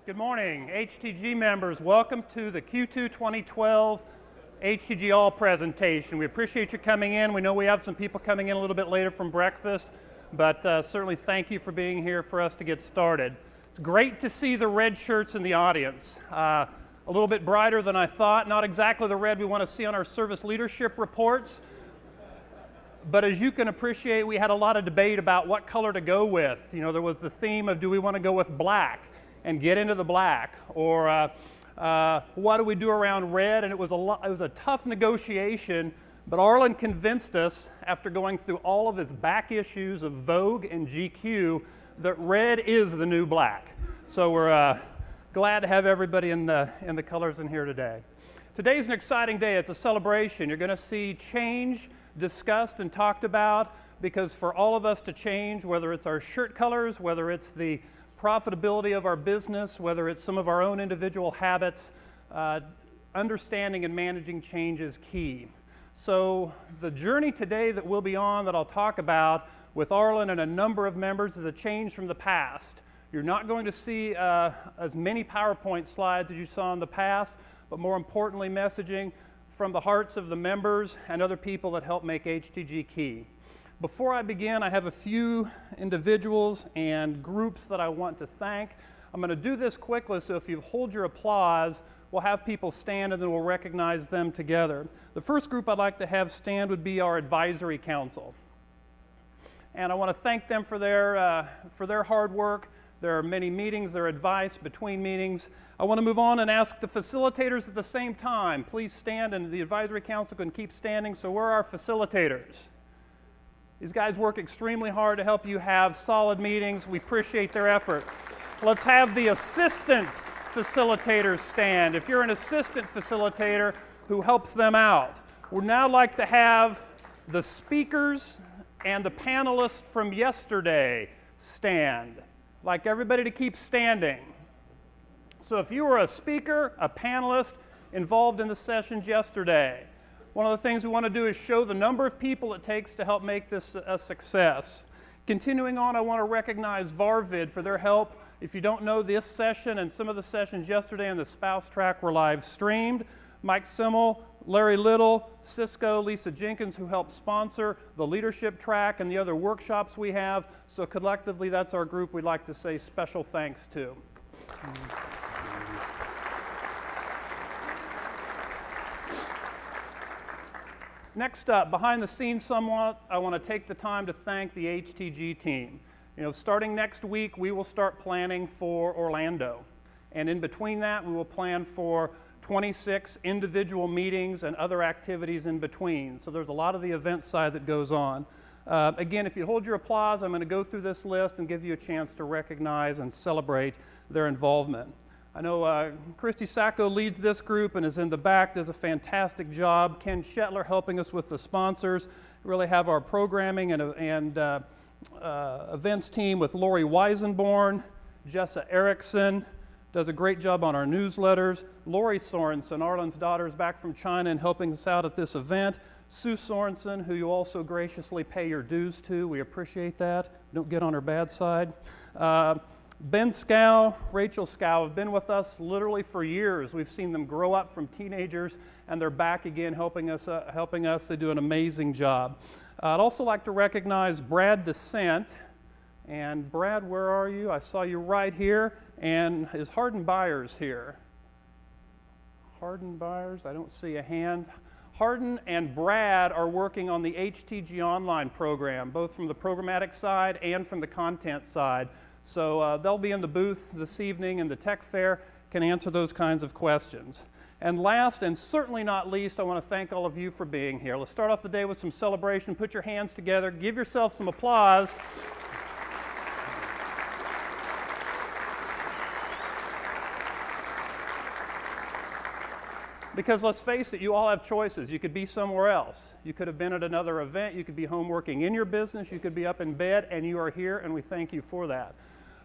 Good morning, HTG members. Welcome to the Q2 2012 HTG All presentation. We appreciate you coming in. We know we have some people coming in a little bit later from breakfast, but certainly thank you for being here for us to get started. It's great to see the red shirts in the audience. A little bit brighter than I thought. Not exactly the red we want to see on our service leadership reports, but as you can appreciate, we had a lot of debate about what color to go with. You know, there was the theme of do we want to go with black and get into the black, or what do we do around red? And it was a tough negotiation, but Arlen convinced us after going through all of his back issues of Vogue and GQ that red is the new black. So we're glad to have everybody in the colors in here today. Today's an exciting day. It's a celebration. You're going to see change discussed and talked about, because for all of us to change, whether it's our shirt colors, whether it's the profitability of our business, whether it's some of our own individual habits, understanding and managing change is key. So the journey today that we'll be on, that I'll talk about with Arlen and a number of members, is a change from the past. You're not going to see as many PowerPoint slides as you saw in the past, but more importantly, messaging from the hearts of the members and other people that help make HTG key. Before I begin, I have a few individuals and groups that I want to thank. I'm going to do this quickly, so if you hold your applause, we'll have people stand and then we'll recognize them together. The first group I'd like to have stand would be our advisory council. And I want to thank them for their hard work. There are many meetings, their advice between meetings. I want to move on and ask the facilitators at the same time. Please stand, and the advisory council can keep standing. So where are our facilitators? These guys work extremely hard to help you have solid meetings. We appreciate their effort. Let's have the assistant facilitators stand. If you're an assistant facilitator who helps them out. We'd now like to have the speakers and the panelists from yesterday stand. I'd like everybody to keep standing. So if you were a speaker, a panelist involved in the sessions yesterday, one of the things we want to do is show the number of people it takes to help make this a success. Continuing on, I want to recognize Varvid for their help. If you don't know, this session and some of the sessions yesterday on the spouse track were live streamed. Mike Simmel, Larry Little, Cisco, Lisa Jenkins, who helped sponsor the leadership track and the other workshops we have. So collectively, that's our group we'd like to say special thanks to. Next up, behind the scenes somewhat, I want to take the time to thank the HTG team. You know, starting next week, we will start planning for Orlando. And in between that, we will plan for 26 individual meetings and other activities in between. So there's a lot of the event side that goes on. Again, if you hold your applause, I'm going to go through this list and give you a chance to recognize and celebrate their involvement. I know Christy Sacco leads this group and is in the back, does a fantastic job. Ken Shetler helping us with the sponsors. We really have our programming and events team with Lori Weisenborn. Jessa Erickson does a great job on our newsletters. Lori Sorensen, Arlen's daughter, is back from China and helping us out at this event. Sue Sorensen, who you also graciously pay your dues to. We appreciate that. Don't get on her bad side. Ben Scow, Rachel Scow have been with us literally for years. We've seen them grow up from teenagers, and they're back again helping us. They do an amazing job. I'd also like to recognize Brad Descent. And Brad, where are you? I saw you right here. And is Hardin Byers here? Hardin Byers, I don't see a hand. Hardin and Brad are working on the HTG Online program, both from the programmatic side and from the content side. So they'll be in the booth this evening, and the tech fair can answer those kinds of questions. And last, and certainly not least, I want to thank all of you for being here. Let's start off the day with some celebration. Put your hands together. Give yourself some applause. Because let's face it, you all have choices. You could be somewhere else. You could have been at another event. You could be home working in your business. You could be up in bed, and you are here, and we thank you for that.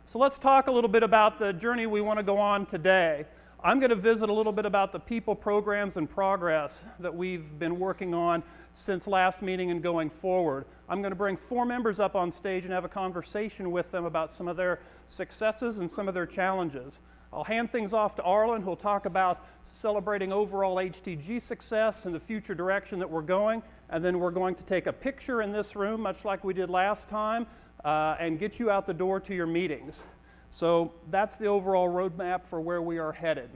So let's talk a little bit about the journey we want to go on today. I'm going to visit a little bit about the people, programs, and progress that we've been working on since last meeting and going forward. I'm going to bring 4 members up on stage and have a conversation with them about some of their successes and some of their challenges. I'll hand things off to Arlen, who'll talk about celebrating overall HTG success and the future direction that we're going, and then we're going to take a picture in this room, much like we did last time, and get you out the door to your meetings. So that's the overall roadmap for where we are headed.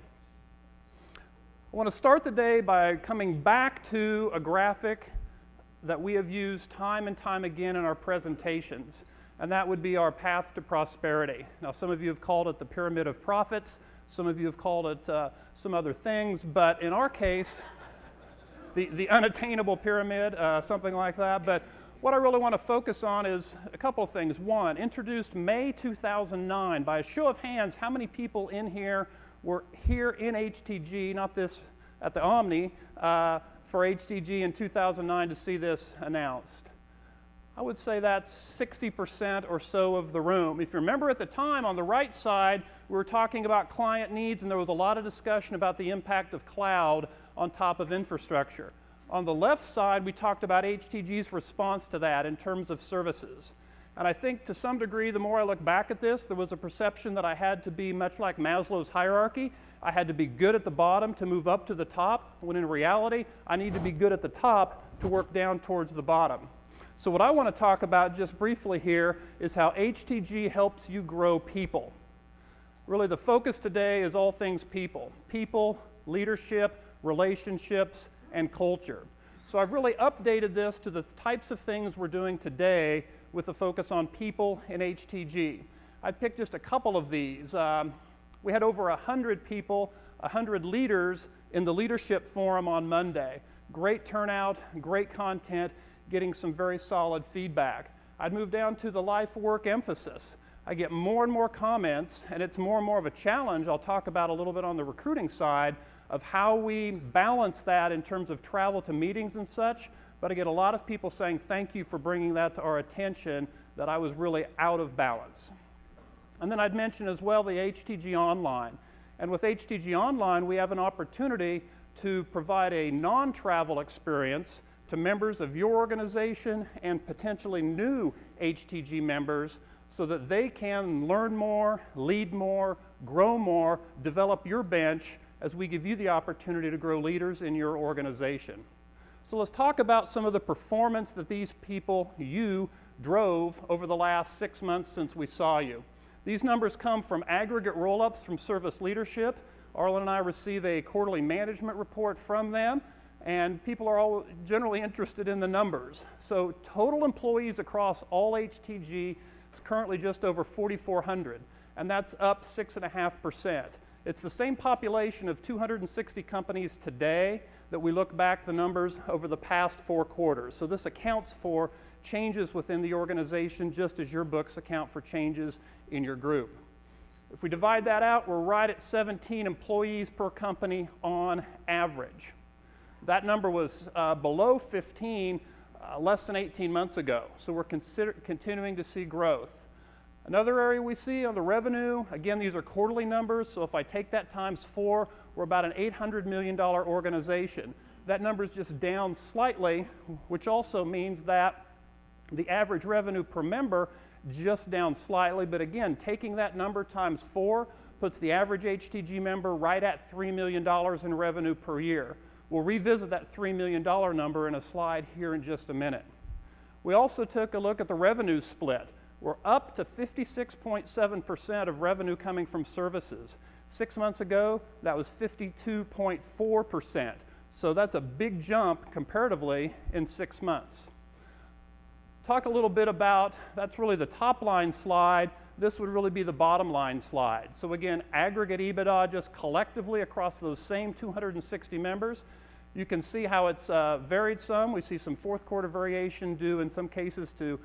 I want to start the day by coming back to a graphic that we have used time and time again in our presentations, and that would be our path to prosperity. Now, some of you have called it the pyramid of profits, some of you have called it some other things, but in our case, the unattainable pyramid, something like that. But what I really want to focus on is a couple of things. One, introduced May 2009. By a show of hands, how many people in here were here in HTG, not this at the Omni, for HTG in 2009 to see this announced? I would say that's 60% or so of the room. If you remember at the time, on the right side, we were talking about client needs, and there was a lot of discussion about the impact of cloud on top of infrastructure. On the left side, we talked about HTG's response to that in terms of services. And I think to some degree, the more I look back at this, there was a perception that I had to be much like Maslow's hierarchy. I had to be good at the bottom to move up to the top, when in reality, I need to be good at the top to work down towards the bottom. So what I want to talk about just briefly here is how HTG helps you grow people. Really, the focus today is all things people. People, leadership, relationships, and culture. So I've really updated this to the types of things we're doing today with a focus on people in HTG. I picked just a couple of these. We had over 100 people, 100 leaders in the leadership forum on Monday. Great turnout, great content, getting some very solid feedback. I'd move down to the life work emphasis. I get more and more comments, and it's more and more of a challenge. I'll talk about a little bit on the recruiting side of how we balance that in terms of travel to meetings and such, but I get a lot of people saying thank you for bringing that to our attention, that I was really out of balance. And then I'd mention as well the HTG Online. And with HTG Online, we have an opportunity to provide a non-travel experience to members of your organization and potentially new HTG members so that they can learn more, lead more, grow more, develop your bench as we give you the opportunity to grow leaders in your organization. So let's talk about some of the performance that these people, you, drove over the last 6 months since we saw you. These numbers come from aggregate roll-ups from service leadership. Arlen and I receive a quarterly management report from them, and people are all generally interested in the numbers. So total employees across all HTG is currently just over 4,400, and that's up 6.5%. It's the same population of 260 companies today that we look back the numbers over the past 4 quarters. So this accounts for changes within the organization, just as your books account for changes in your group. If we divide that out, we're right at 17 employees per company on average. That number was below 15 less than 18 months ago, so we're continuing to see growth. Another area we see on the revenue, again, these are quarterly numbers, so if I take that times 4, we're about an $800 million organization. That number is just down slightly, which also means that the average revenue per member just down slightly, but again, taking that number times 4 puts the average HTG member right at $3 million in revenue per year. We'll revisit that $3 million number in a slide here in just a minute. We also took a look at the revenue split. We're up to 56.7% of revenue coming from services. 6 months ago, that was 52.4%. So that's a big jump comparatively in 6 months. Talk a little bit about, that's really the top line slide. This would really be the bottom line slide. So again, aggregate EBITDA just collectively across those same 260 members. You can see how it's varied some. We see some fourth quarter variation due in some cases to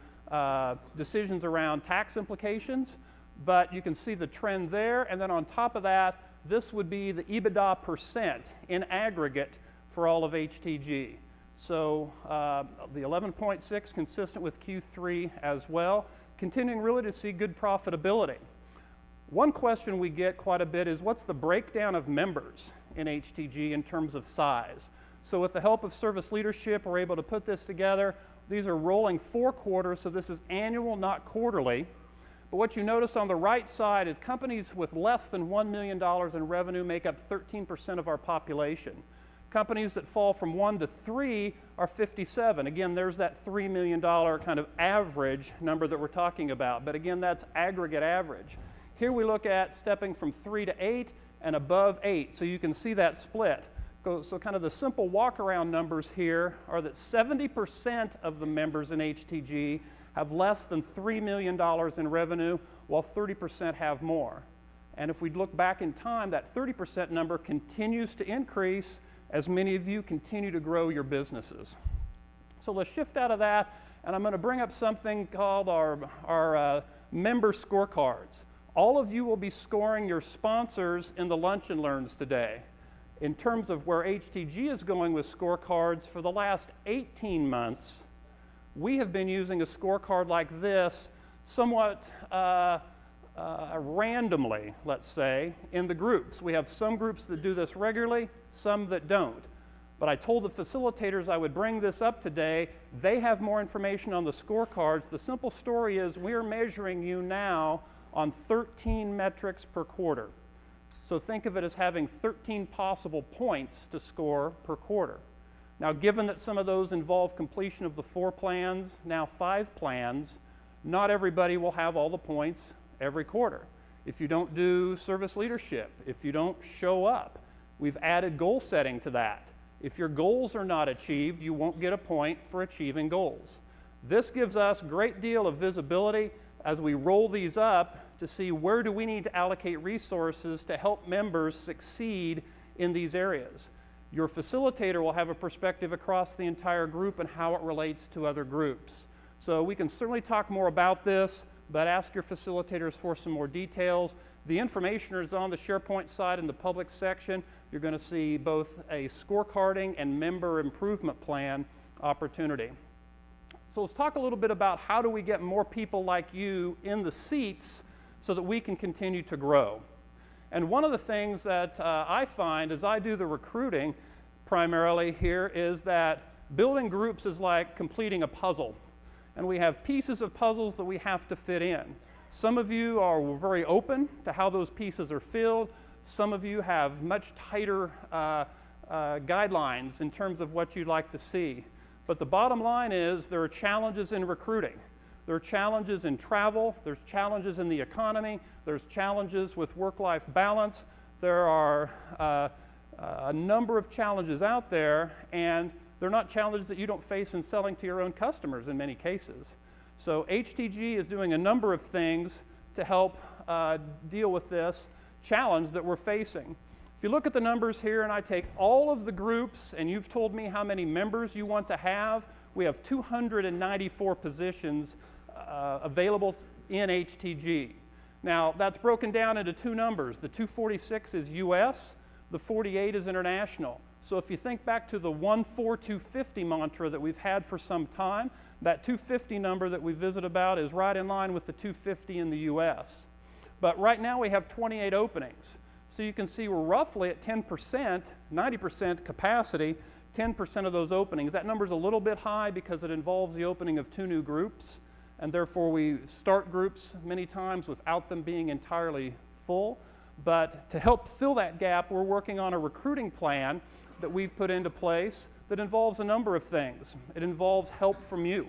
decisions around tax implications, but you can see the trend there. And then on top of that, this would be the EBITDA percent in aggregate for all of HTG. So the 11.6 consistent with Q3 as well, continuing really to see good profitability. One question we get quite a bit is, what's the breakdown of members in HTG in terms of size? So with the help of service leadership, we're able to put this together. These are rolling 4 quarters, so this is annual, not quarterly. But what you notice on the right side is companies with less than $1 million in revenue make up 13% of our population. Companies that fall from 1 to 3 are 57. Again, there's that $3 million kind of average number that we're talking about. But again, that's aggregate average. Here we look at stepping from 3 to 8 and above 8. So you can see that split. So kind of the simple walk-around numbers here are that 70% of the members in HTG have less than $3 million in revenue, while 30% have more. And if we look back in time, that 30% number continues to increase as many of you continue to grow your businesses. So let's shift out of that, and I'm going to bring up something called our member scorecards. All of you will be scoring your sponsors in the Lunch and Learns today. In terms of where HTG is going with scorecards, for the last 18 months, we have been using a scorecard like this somewhat randomly, let's say, in the groups. We have some groups that do this regularly, some that don't. But I told the facilitators I would bring this up today. They have more information on the scorecards. The simple story is we're measuring you now on 13 metrics per quarter. So think of it as having 13 possible points to score per quarter. Now, given that some of those involve completion of the 4 plans, now 5 plans, not everybody will have all the points every quarter. If you don't do service leadership, if you don't show up, we've added goal setting to that. If your goals are not achieved, you won't get a point for achieving goals. This gives us a great deal of visibility as we roll these up to see where do we need to allocate resources to help members succeed in these areas. Your facilitator will have a perspective across the entire group and how it relates to other groups. So we can certainly talk more about this, but ask your facilitators for some more details. The information is on the SharePoint side in the public section. You're going to see both a scorecarding and member improvement plan opportunity. So let's talk a little bit about how do we get more people like you in the seats so that we can continue to grow. And one of the things that I find as I do the recruiting primarily here is that building groups is like completing a puzzle. And we have pieces of puzzles that we have to fit in. Some of you are very open to how those pieces are filled. Some of you have much tighter guidelines in terms of what you'd like to see. But the bottom line is there are challenges in recruiting. There are challenges in travel, there's challenges in the economy, there's challenges with work-life balance. There are a number of challenges out there, and they're not challenges that you don't face in selling to your own customers in many cases. So HTG is doing a number of things to help deal with this challenge that we're facing. If you look at the numbers here and I take all of the groups, and you've told me how many members you want to have, we have 294 positions available in HTG. Now, that's broken down into 2 numbers. The 246 is US, the 48 is international. So if you think back to the 14250 mantra that we've had for some time, that 250 number that we visit about is right in line with the 250 in the US. But right now we have 28 openings. So you can see we're roughly at 10%, 90% capacity, 10% of those openings. That number's a little bit high because it involves the opening of 2 new groups, and therefore we start groups many times without them being entirely full. But to help fill that gap, we're working on a recruiting plan that we've put into place that involves a number of things. It involves help from you.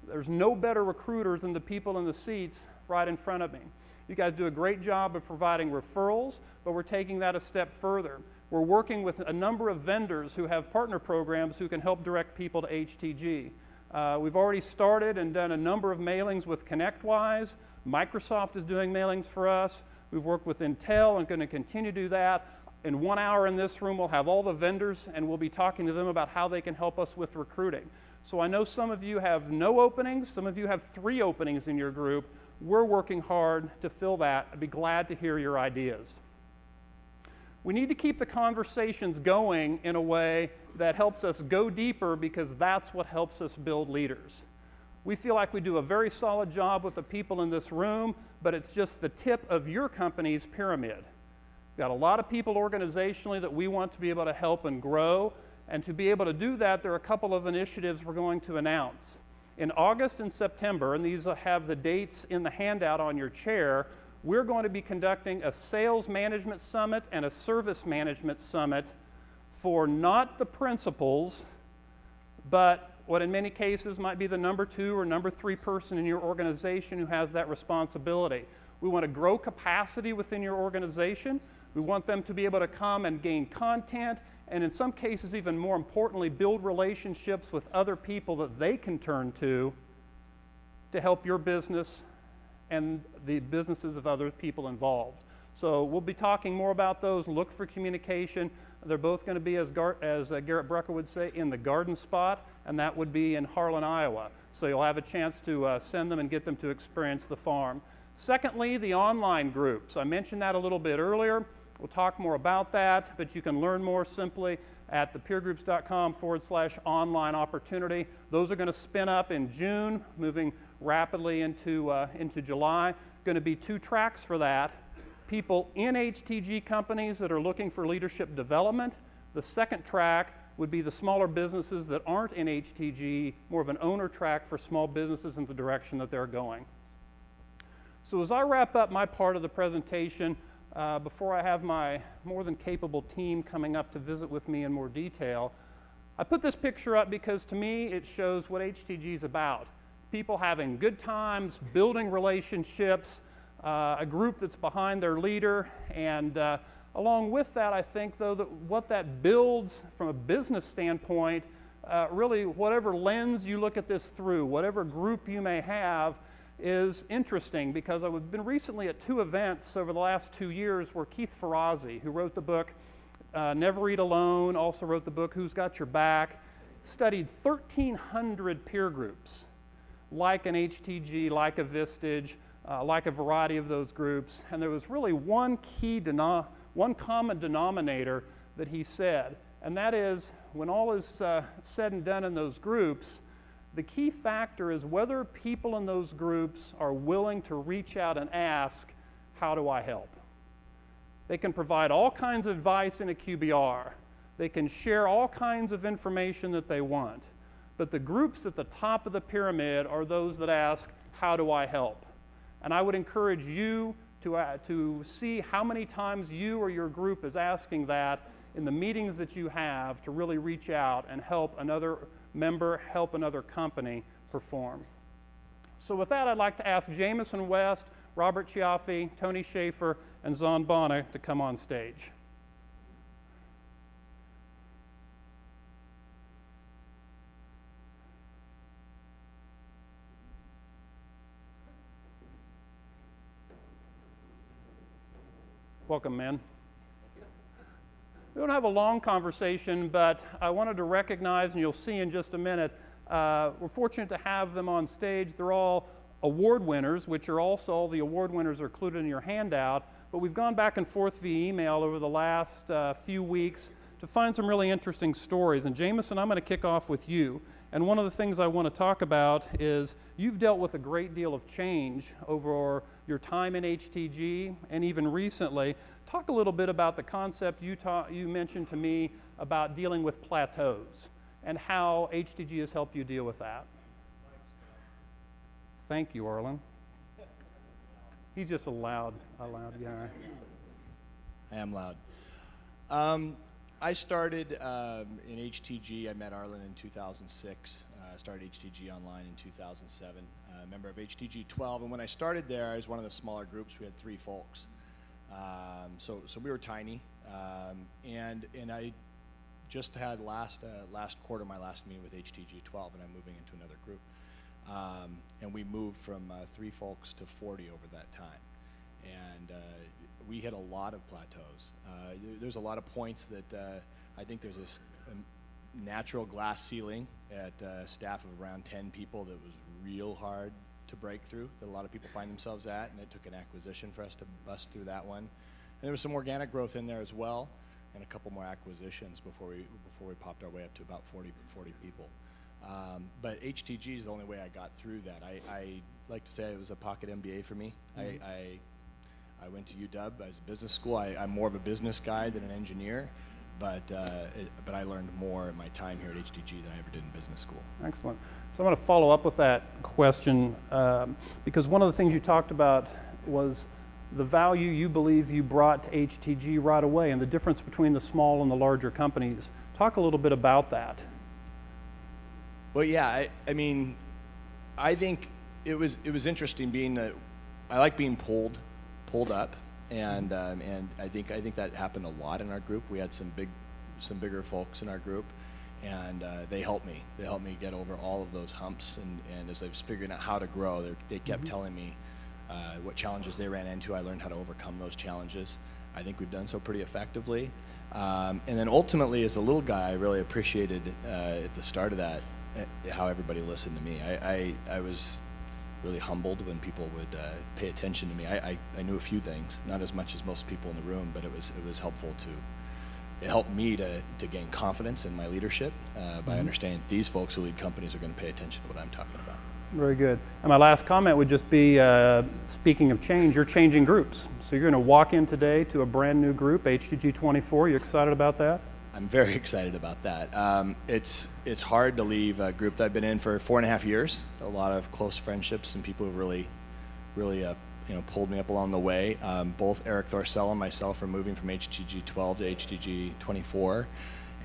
There's no better recruiters than the people in the seats right in front of me. You guys do a great job of providing referrals, but we're taking that a step further. We're working with a number of vendors who have partner programs who can help direct people to HTG. We've already started and done a number of mailings with ConnectWise. Microsoft is doing mailings for us. We've worked with Intel and going to continue to do that. In 1 hour in this room, we'll have all the vendors and we'll be talking to them about how they can help us with recruiting. So I know some of you have no openings, some of you have 3 openings in your group. We're working hard to fill that. I'd be glad to hear your ideas. We need to keep the conversations going in a way that helps us go deeper, because that's what helps us build leaders. We feel like we do a very solid job with the people in this room, but it's just the tip of your company's pyramid. We've got a lot of people organizationally that we want to be able to help and grow, and to be able to do that, there are a couple of initiatives we're going to announce. In August and September, and these have the dates in the handout on your chair, we're going to be conducting a sales management summit and a service management summit for not the principals, but what in many cases might be the number 2 or number 3 person in your organization who has that responsibility. We want to grow capacity within your organization. We want them to be able to come and gain content, and in some cases, even more importantly, build relationships with other people that they can turn to help your business and the businesses of other people involved. So we'll be talking more about those. Look for communication. They're both going to be, as Garrett Brucker would say, in the garden spot, and that would be in Harlan, Iowa. So you'll have a chance to send them and get them to experience the farm. Secondly, the online groups. I mentioned that a little bit earlier. We'll talk more about that, but you can learn more simply at thepeergroups.com/online opportunity. Those are going to spin up in June, moving rapidly into July. Going to be 2 tracks for that. People in HTG companies that are looking for leadership development. The second track would be the smaller businesses that aren't in HTG, more of an owner track for small businesses in the direction that they're going. So as I wrap up my part of the presentation, before I have my more than capable team coming up to visit with me in more detail, I put this picture up because to me it shows what HTG is about. People having good times, building relationships, a group that's behind their leader, and along with that, I think though that what that builds from a business standpoint, really whatever lens you look at this through, whatever group you may have, is interesting because I've been recently at 2 events over the last 2 years where Keith Ferrazzi, who wrote the book Never Eat Alone, also wrote the book Who's Got Your Back, studied 1,300 peer groups, like an HTG, like a Vistage, like a variety of those groups, and there was really one common denominator that he said, and that is when all is said and done in those groups, the key factor is whether people in those groups are willing to reach out and ask, how do I help? They can provide all kinds of advice in a QBR. They can share all kinds of information that they want. But the groups at the top of the pyramid are those that ask, how do I help? And I would encourage you to see how many times you or your group is asking that in the meetings that you have to really reach out and help another member, help another company perform. So with that, I'd like to ask Jameson West, Robert Chiaffi, Tony Schaefer, and Zon Bonner to come on stage. Welcome, men. We don't have a long conversation, but I wanted to recognize, and you'll see in just a minute, we're fortunate to have them on stage. They're all award winners, which are also, all the award winners are included in your handout, but we've gone back and forth via email over the last few weeks to find some really interesting stories. And Jameson, I'm going to kick off with you. And one of the things I want to talk about is you've dealt with a great deal of change over your time in HTG and even recently. Talk a little bit about the concept you mentioned to me about dealing with plateaus and how HTG has helped you deal with that. Thank you, Arlen. He's just a loud guy. I am loud. I started in HTG. I met Arlen in 2006. I started HTG online in 2007. A member of HTG 12, and when I started there, I was one of the smaller groups. We had 3 folks, so we were tiny. And I just had last quarter my last meeting with HTG 12, and I'm moving into another group. And we moved from 3 folks to 40 over that time, and we hit a lot of plateaus. There's a lot of points that I think there's a natural glass ceiling at a staff of around 10 people that was real hard to break through, that a lot of people find themselves at, and it took an acquisition for us to bust through that one. And there was some organic growth in there as well, and a couple more acquisitions before we popped our way up to about 40 people. But HTG is the only way I got through that. I like to say it was a pocket MBA for me. I went to UW as a business school. I'm more of a business guy than an engineer, but I learned more in my time here at HTG than I ever did in business school. Excellent. So I'm going to follow up with that question because one of the things you talked about was the value you believe you brought to HTG right away and the difference between the small and the larger companies. Talk a little bit about that. Well, yeah, I mean, I think it was interesting being that I like being pulled up, and I think that happened a lot in our group. We had some bigger folks in our group, and they helped me. They helped me get over all of those humps, and as I was figuring out how to grow, they kept telling me what challenges they ran into. I learned how to overcome those challenges. I think we've done so pretty effectively. And then ultimately, as a little guy, I really appreciated at the start of that how everybody listened to me. I was really humbled when people would pay attention to me. I knew a few things, not as much as most people in the room, but it was helpful it helped me to gain confidence in my leadership by understanding these folks who lead companies are going to pay attention to what I'm talking about. Very good. And my last comment would just be, speaking of change, you're changing groups. So you're going to walk in today to a brand new group, HTG 24. You excited about that? I'm very excited about that. It's hard to leave a group that I've been in for 4.5 years. A lot of close friendships and people who really pulled me up along the way. Both Eric Thorcell and myself are moving from HTG 12 to HTG 24,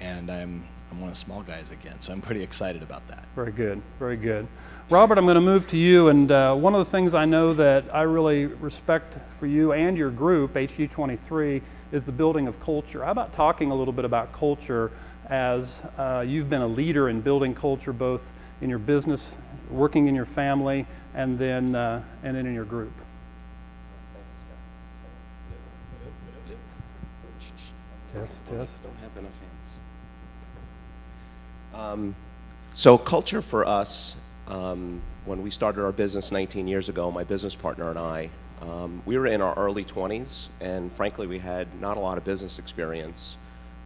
and I'm one of the small guys again, so I'm pretty excited about that. Very good, very good. Robert, I'm going to move to you, and one of the things I know that I really respect for you and your group, HTG 23, is the building of culture. How about talking a little bit about culture as you've been a leader in building culture both in your business, working in your family, and then in your group? Test. Don't have enough hands. So culture for us, when we started our business 19 years ago, my business partner and I, we were in our early 20s, and frankly, we had not a lot of business experience,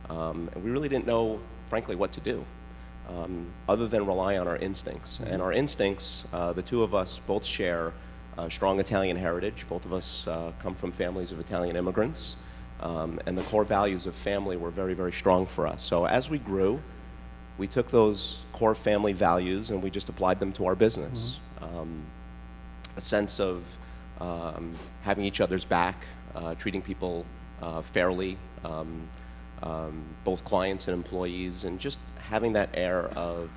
and we really didn't know, frankly, what to do, other than rely on our instincts. And our instincts, the two of us both share strong Italian heritage. Both of us come from families of Italian immigrants, and the core values of family were very, very strong for us. So as we grew, we took those core family values and we just applied them to our business. A sense of having each other's back, treating people fairly, both clients and employees, and just having that air of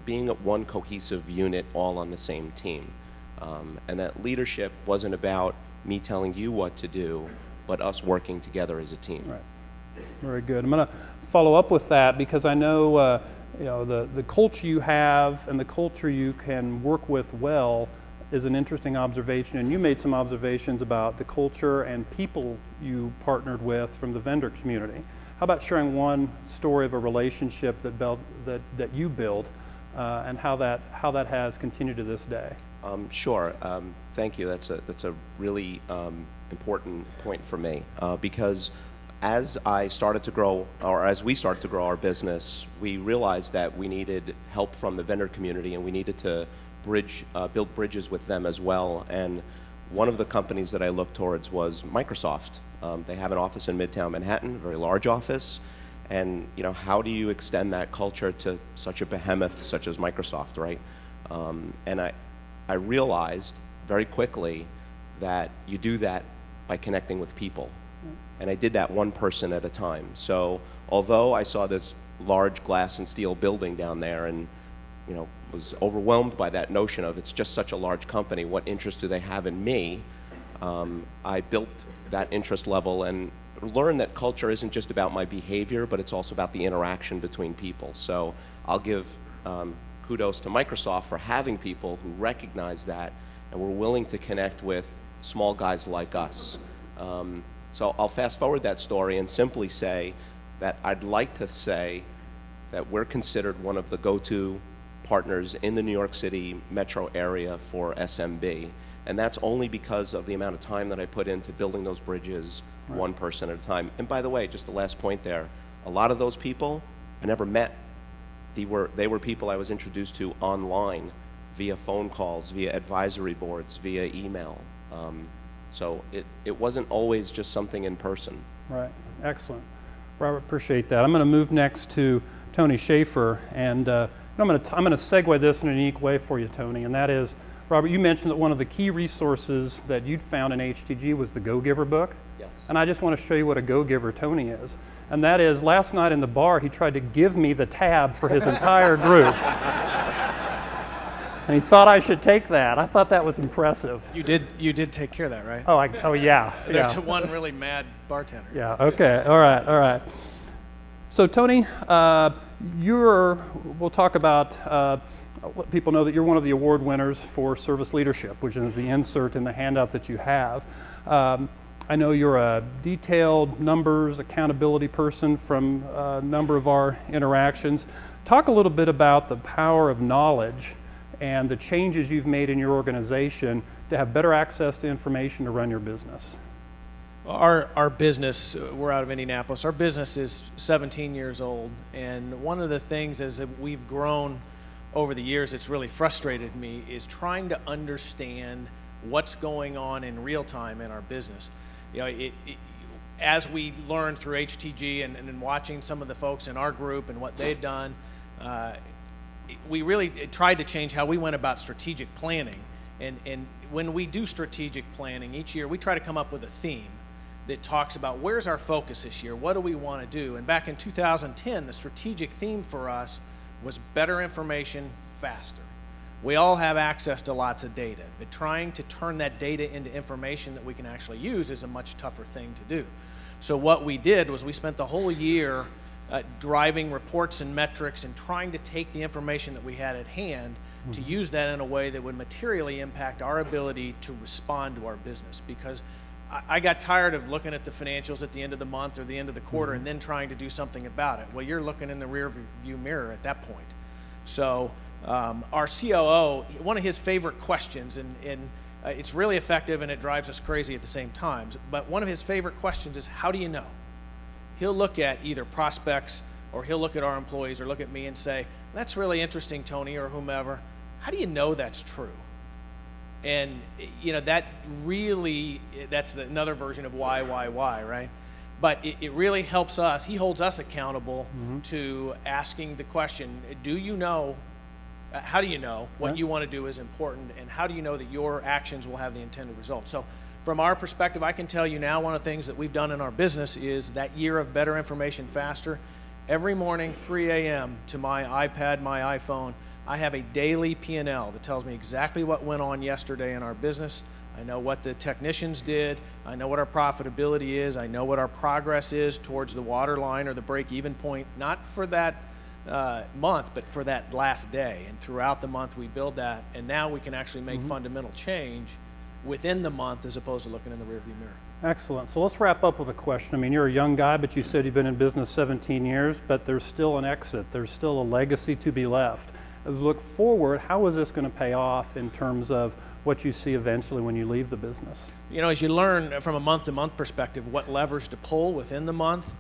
being one cohesive unit all on the same team. And that leadership wasn't about me telling you what to do, but us working together as a team. Right. Very good. I'm going to follow up with that because I know the culture you have and the culture you can work with well is an interesting observation, and you made some observations about the culture and people you partnered with from the vendor community. How about sharing one story of a relationship that you built and how that has continued to this day? Sure. Thank you. That's a really important point for me because as we started to grow our business, we realized that we needed help from the vendor community, and we needed to build bridges with them as well. And one of the companies that I looked towards was Microsoft. They have an office in Midtown Manhattan, a very large office. And how do you extend that culture to such a behemoth such as Microsoft, right? And I realized very quickly that you do that by connecting with people. And I did that one person at a time. So although I saw this large glass and steel building down there and was overwhelmed by that notion of it's just such a large company, what interest do they have in me? I built that interest level and learned that culture isn't just about my behavior, but it's also about the interaction between people. So I'll give kudos to Microsoft for having people who recognize that and were willing to connect with small guys like us. So I'll fast forward that story and simply say that I'd like to say that we're considered one of the go-to partners in the New York City metro area for SMB. And that's only because of the amount of time that I put into building those bridges one person at a time. And by the way, just the last point there, a lot of those people I never met. They were people I was introduced to online, via phone calls, via advisory boards, via email. So it wasn't always just something in person. Right, excellent. Robert, appreciate that. I'm going to move next to Tony Schaefer, and I'm going to segue this in a unique way for you, Tony, and that is, Robert, you mentioned that one of the key resources that you'd found in HTG was the Go-Giver book. Yes. And I just want to show you what a Go-Giver Tony is. And that is, last night in the bar, he tried to give me the tab for his entire group. And he thought I should take that. I thought that was impressive. You did take care of that, right? Oh yeah. There's yeah. one really mad bartender. Yeah, okay, all right. So Tony, we'll talk about, let people know that you're one of the award winners for service leadership, which is the insert in the handout that you have. I know you're a detailed numbers accountability person from a number of our interactions. Talk a little bit about the power of knowledge and the changes you've made in your organization to have better access to information to run your business. Our business, we're out of Indianapolis, our business is 17 years old, and one of the things as we've grown over the years it's really frustrated me is trying to understand what's going on in real time in our business. You know, as we learned through HTG and watching some of the folks in our group and what they'd done, we really tried to change how we went about strategic planning. And when we do strategic planning each year, we try to come up with a theme that talks about where's our focus this year, what do we want to do. And back in 2010, the strategic theme for us was better information faster. We all have access to lots of data, but trying to turn that data into information that we can actually use is a much tougher thing to do. So what we did was we spent the whole year driving reports and metrics and trying to take the information that we had at hand to use that in a way that would materially impact our ability to respond to our business. Because I got tired of looking at the financials at the end of the month or the end of the quarter and then trying to do something about it. Well, you're looking in the rear view mirror at that point. So our COO, one of his favorite questions, and it's really effective and it drives us crazy at the same time, but one of his favorite questions is, how do you know? He'll look at either prospects or he'll look at our employees or look at me and say, that's really interesting, Tony, or whomever. How do you know that's true? And you know, that really, that's another version of why, right? But it really helps us. He holds us accountable to asking the question, do you know, how do you know what you want to do is important, and how do you know that your actions will have the intended result? So from our perspective, I can tell you now, one of the things that we've done in our business is that year of better information faster. Every morning, 3 a.m. to my iPad, my iPhone, I have a daily P&L that tells me exactly what went on yesterday in our business. I know what the technicians did. I know what our profitability is. I know what our progress is towards the waterline or the break-even point, not for that month, but for that last day. And throughout the month, we build that, and now we can actually make fundamental change within the month as opposed to looking in the rearview mirror. Excellent. So let's wrap up with a question. I mean, you're a young guy, but you said you've been in business 17 years, but there's still an exit. There's still a legacy to be left. As we look forward, how is this going to pay off in terms of what you see eventually when you leave the business? You know, as you learn from a month-to-month perspective what levers to pull within the month,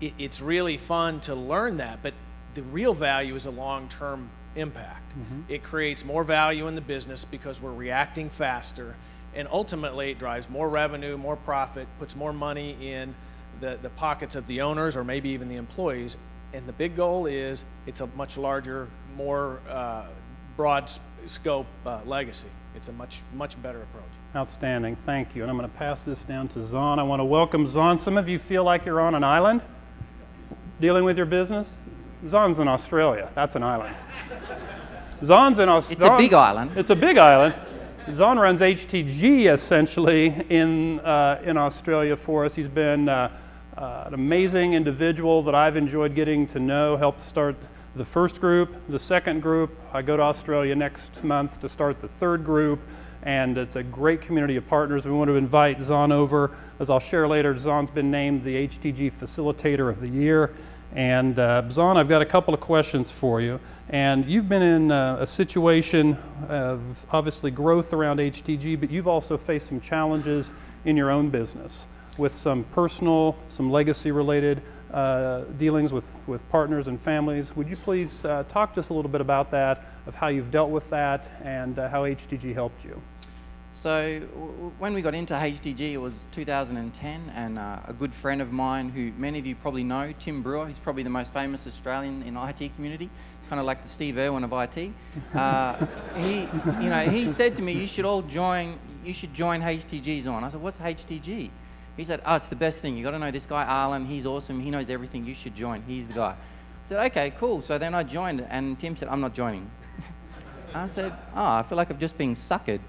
it's really fun to learn that, but the real value is a long-term impact. It creates more value in the business because we're reacting faster, and ultimately it drives more revenue, more profit, puts more money in the pockets of the owners or maybe even the employees. And the big goal is it's a much larger, more broad scope legacy. It's a much better approach. Outstanding, thank you. And I'm going to pass this down to Zon. I want to welcome Zon. Some of you feel like you're on an island dealing with your business. Zon's in Australia. That's an island. Zon's in Australia. It's a big island. It's a big island. Zon runs HTG essentially in Australia for us. He's been an amazing individual that I've enjoyed getting to know, helped start the first group, the second group. I go to Australia next month to start the third group, and it's a great community of partners. We want to invite Zon over. As I'll share later, Zon's been named the HTG Facilitator of the Year. And Zon, I've got a couple of questions for you. And you've been in a situation of obviously growth around HTG, but you've also faced some challenges in your own business with some personal, some legacy related dealings with partners and families. Would you please talk to us a little bit about that, of how you've dealt with that, and how HTG helped you? So when we got into HTG, it was 2010, and a good friend of mine, who many of you probably know, Tim Brewer, he's probably the most famous Australian in the IT community. It's kind of like the Steve Irwin of IT. He said to me, you should join HTG's on. I said, what's HTG? He said, oh, it's the best thing. You got to know this guy, Arlen. He's awesome. He knows everything. You should join. He's the guy. I said, okay, cool. So then I joined, and Tim said, I'm not joining. I said, oh, I feel like I've just been suckered.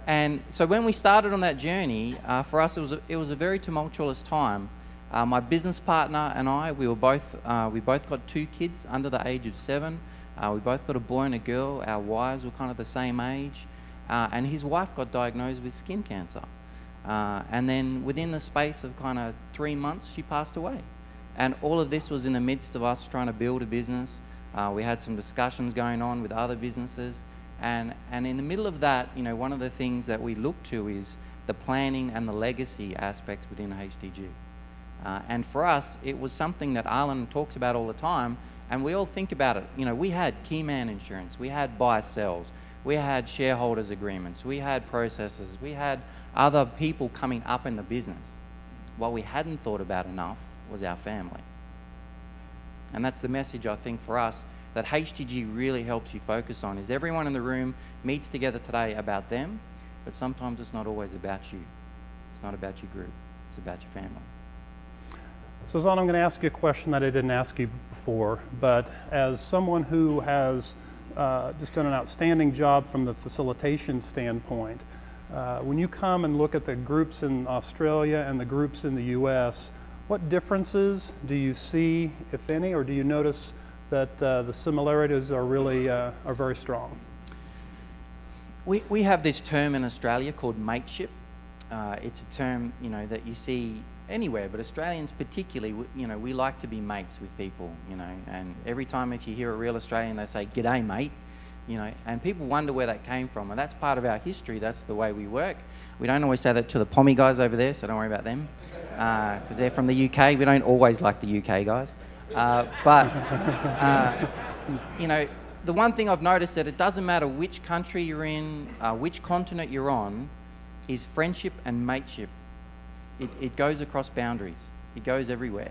And so when we started on that journey, for us it was a very tumultuous time. My business partner and I, we both got 2 kids under the age of 7. We both got a boy and a girl. Our wives were kind of the same age, and his wife got diagnosed with skin cancer. And then within the space of kind of 3 months, she passed away. And all of this was in the midst of us trying to build a business. We had some discussions going on with other businesses. And in the middle of that, one of the things that we look to is the planning and the legacy aspects within HTG. And for us, it was something that Arlen talks about all the time, and we all think about it. We had key man insurance, we had buy-sells, we had shareholders agreements, we had processes, we had other people coming up in the business. What we hadn't thought about enough was our family. And that's the message, I think, for us, that HTG really helps you focus on, is everyone in the room meets together today about them, but sometimes it's not always about you. It's not about your group, it's about your family. So Zon, I'm going to ask you a question that I didn't ask you before, but as someone who has just done an outstanding job from the facilitation standpoint, when you come and look at the groups in Australia and the groups in the US, what differences do you see, if any, or do you notice that the similarities are really are very strong? We have this term in Australia called mateship. It's a term that you see anywhere, but Australians particularly, we like to be mates with people, and every time if you hear a real Australian, they say, "G'day, mate," and people wonder where that came from, and that's part of our history. That's the way we work. We don't always say that to the Pommy guys over there, so don't worry about them, because they're from the UK. We don't always like the UK guys. The one thing I've noticed that it doesn't matter which country you're in, which continent you're on, is friendship and mateship. It goes across boundaries. It goes everywhere.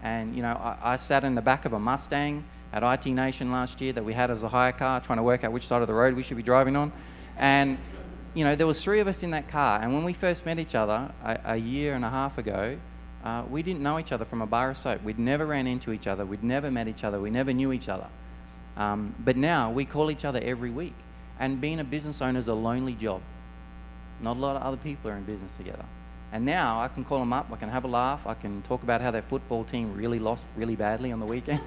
And I sat in the back of a Mustang at IT Nation last year that we had as a hire car, trying to work out which side of the road we should be driving on. And there was 3 of us in that car. And when we first met each other a year and a half ago, we didn't know each other from a bar of soap. We'd never ran into each other. We'd never met each other. We never knew each other. But now we call each other every week. And being a business owner is a lonely job. Not a lot of other people are in business together. And now I can call them up, I can have a laugh, I can talk about how their football team really lost really badly on the weekend.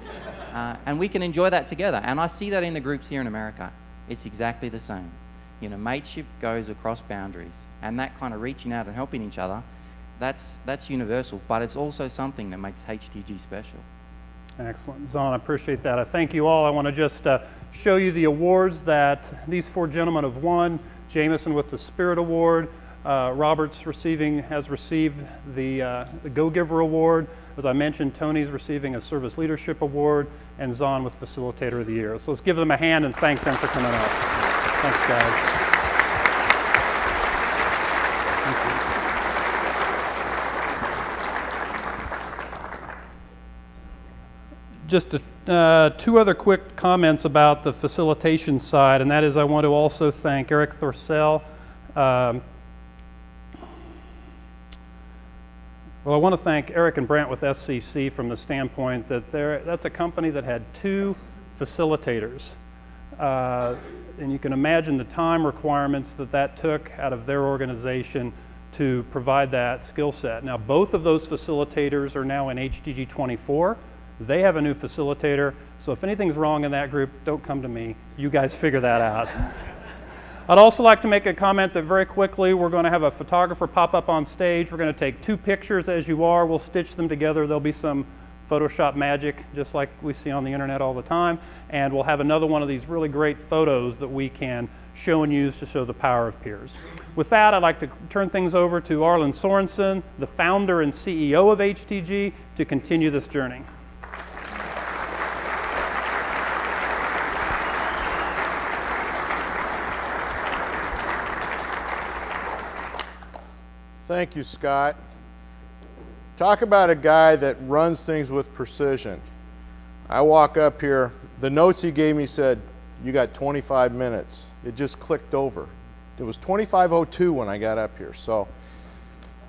And we can enjoy that together. And I see that in the groups here in America. It's exactly the same. Mateship goes across boundaries. And that kind of reaching out and helping each other, that's universal, but it's also something that makes HTG special. Excellent. Zon, I appreciate that. I thank you all. I want to just show you the awards that these 4 gentlemen have won. Jameson with the Spirit Award. Robert's has received the Go Giver Award. As I mentioned, Tony's receiving a Service Leadership Award, and Zon with Facilitator of the Year. So let's give them a hand and thank them for coming up. Thanks, guys. Just 2 other quick comments about the facilitation side, and that is I want to also thank Eric Thorsell. Well, I want to thank Eric and Brant with SCC from the standpoint that that's a company that had 2 facilitators. And you can imagine the time requirements that took out of their organization to provide that skill set. Now, both of those facilitators are now in HTG 24. They have a new facilitator, so if anything's wrong in that group, don't come to me. You guys figure that out. I'd also like to make a comment that very quickly we're going to have a photographer pop up on stage. We're going to take 2 pictures as you are. We'll stitch them together. There'll be some Photoshop magic, just like we see on the internet all the time. And we'll have another one of these really great photos that we can show and use to show the power of peers. With that, I'd like to turn things over to Arlen Sorensen, the founder and CEO of HTG, to continue this journey. Thank you, Scott. Talk about a guy that runs things with precision. I walk up here, the notes he gave me said, you got 25 minutes. It just clicked over. It was 25:02 when I got up here. So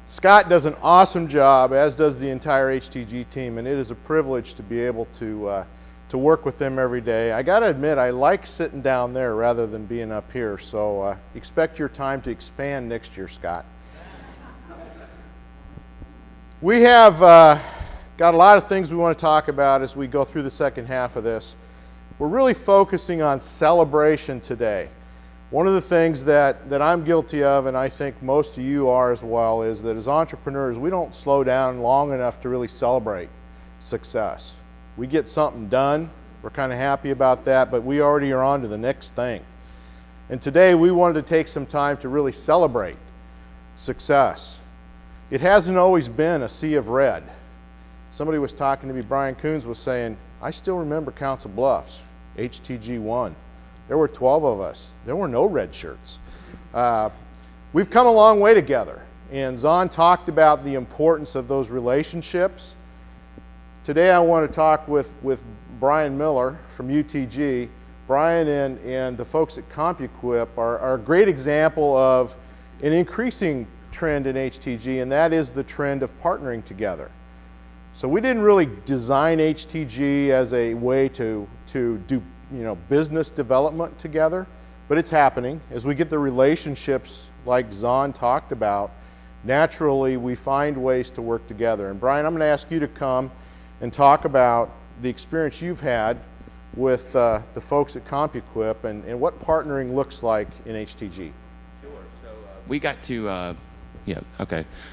Scott does an awesome job, as does the entire HTG team, and it is a privilege to be able to work with them every day. I gotta admit, I like sitting down there rather than being up here, so expect your time to expand next year, Scott. We have got a lot of things we want to talk about as we go through the second half of this. We're really focusing on celebration today. One of the things that I'm guilty of, and I think most of you are as well, is that as entrepreneurs, we don't slow down long enough to really celebrate success. We get something done, we're kind of happy about that, but we already are on to the next thing. And today we wanted to take some time to really celebrate success. It hasn't always been a sea of red. Somebody was talking to me, Brian Coons was saying, I still remember Council Bluffs, HTG 1. There were 12 of us. There were no red shirts. We've come a long way together, and Zahn talked about the importance of those relationships. Today I want to talk with Brian Miller from UTG. Brian and the folks at CompuQuip are a great example of an increasing trend in HTG, and that is the trend of partnering together. So we didn't really design HTG as a way to do business development together, but it's happening. As we get the relationships like Zahn talked about, naturally we find ways to work together. And Brian, I'm going to ask you to come and talk about the experience you've had with the folks at CompuQuip and what partnering looks like in HTG. Sure. So we got to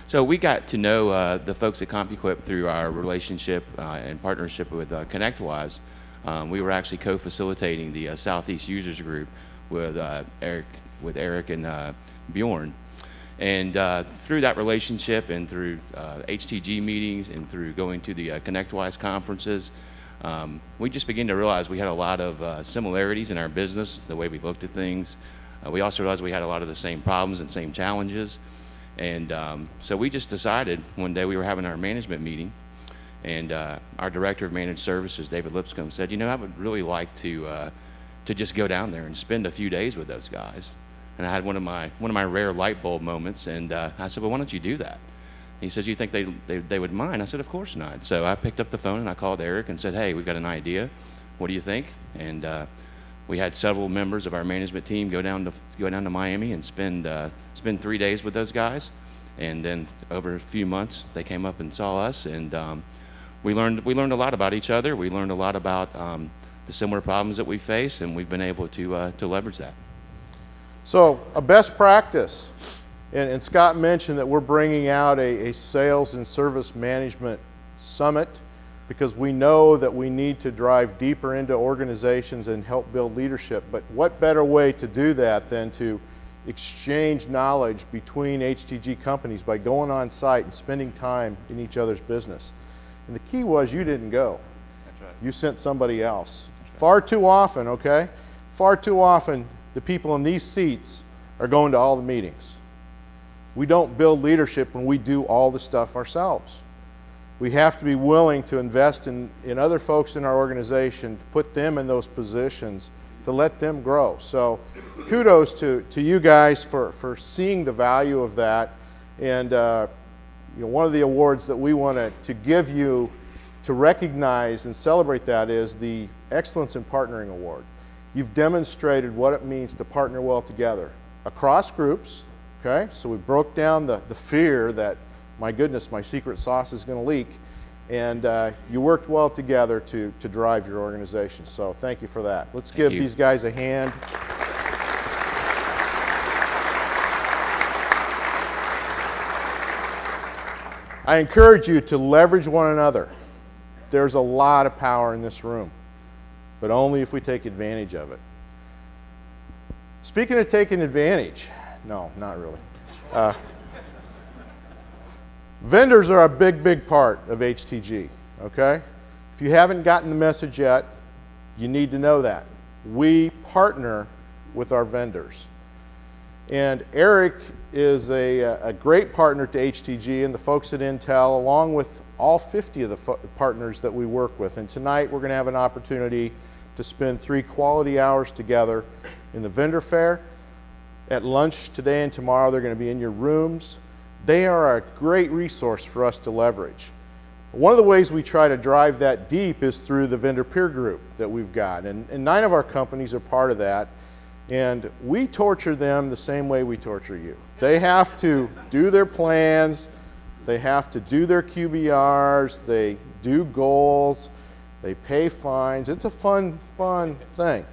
So we got to know the folks at CompuQuip through our relationship and partnership with ConnectWise. We were actually co-facilitating the Southeast Users Group with Eric and Bjorn. And through that relationship and through HTG meetings and through going to the ConnectWise conferences, we just began to realize we had a lot of similarities in our business, the way we looked at things. We also realized we had a lot of the same problems and same challenges. And so we just decided one day, we were having our management meeting, and our director of managed services, David Lipscomb, said, I would really like to just go down there and spend a few days with those guys. And I had one of my rare light bulb moments, and I said, well, why don't you do that? He says, you think they would mind? I said, of course not. So I picked up the phone and I called Eric and said, hey, we've got an idea. What do you think? And we had several members of our management team go down to Miami and spend 3 days with those guys. And then over a few months, they came up and saw us, and we learned a lot about each other. We learned a lot about the similar problems that we face, and we've been able to leverage that. So a best practice, and Scott mentioned that we're bringing out a sales and service management summit because we know that we need to drive deeper into organizations and help build leadership. But what better way to do that than to exchange knowledge between HTG companies by going on site and spending time in each other's business. And the key was you didn't go. That's right. You sent somebody else. Right. Far too often, okay? Far too often the people in these seats are going to all the meetings. We don't build leadership when we do all the stuff ourselves. We have to be willing to invest in other folks in our organization, to put them in those positions, to let them grow. So kudos to you guys for seeing the value of that. And one of the awards that we want to give you to recognize and celebrate that is the Excellence in Partnering Award. You've demonstrated what it means to partner well together across groups, okay? So we broke down the fear that, my goodness, my secret sauce is going to leak. And you worked well together to drive your organization. So thank you for that. Let's give these guys a hand. I encourage you to leverage one another. there's a lot of power in this room, but only if we take advantage of it. Speaking of taking advantage, no, not really. Vendors are a big, big part of HTG, okay? If you haven't gotten the message yet, you need to know that. We partner with our vendors. And Eric is a great partner to HTG and the folks at Intel, along with all 50 of the partners that we work with. And tonight we're going to have an opportunity to spend 3 quality hours together in the vendor fair. At lunch today and tomorrow, they're going to be in your rooms. They are a great resource for us to leverage. One of the ways we try to drive that deep is through the vendor peer group that we've got. And 9 of our companies are part of that. And we torture them the same way we torture you. They have to do their plans, they have to do their QBRs, they do goals, they pay fines. It's a fun thing.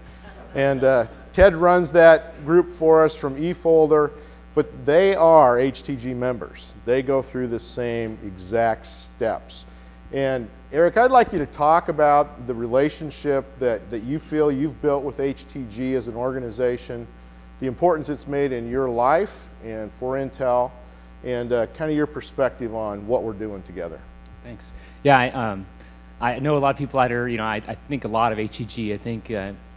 And Ted runs that group for us from eFolder, but they are HTG members. They go through the same exact steps. And Eric, I'd like you to talk about the relationship that you feel you've built with HTG as an organization, the importance it's made in your life and for Intel, and kind of your perspective on what we're doing together. Thanks. Yeah, I know a lot of people out here, I think a lot of HTG. I think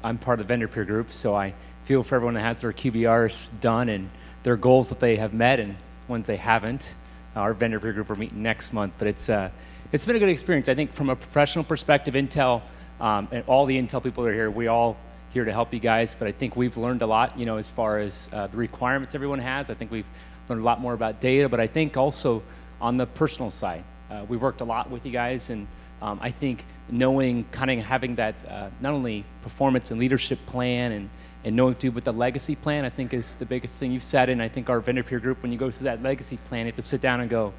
I'm part of the vendor peer group, so I feel for everyone that has their QBRs done and their goals that they have met and ones they haven't. Our vendor peer group are meeting next month, but it's been a good experience. I think from a professional perspective, Intel, and all the Intel people that are here, we all here to help you guys, but I think we've learned a lot, as far as the requirements everyone has. I think we've learned a lot more about data, but I think also on the personal side, we worked a lot with you guys, and I think knowing, kind of having that not only performance and leadership plan and knowing too, but the legacy plan, I think is the biggest thing you've said. And I think our vendor peer group, when you go through that legacy plan, you have to sit down and go,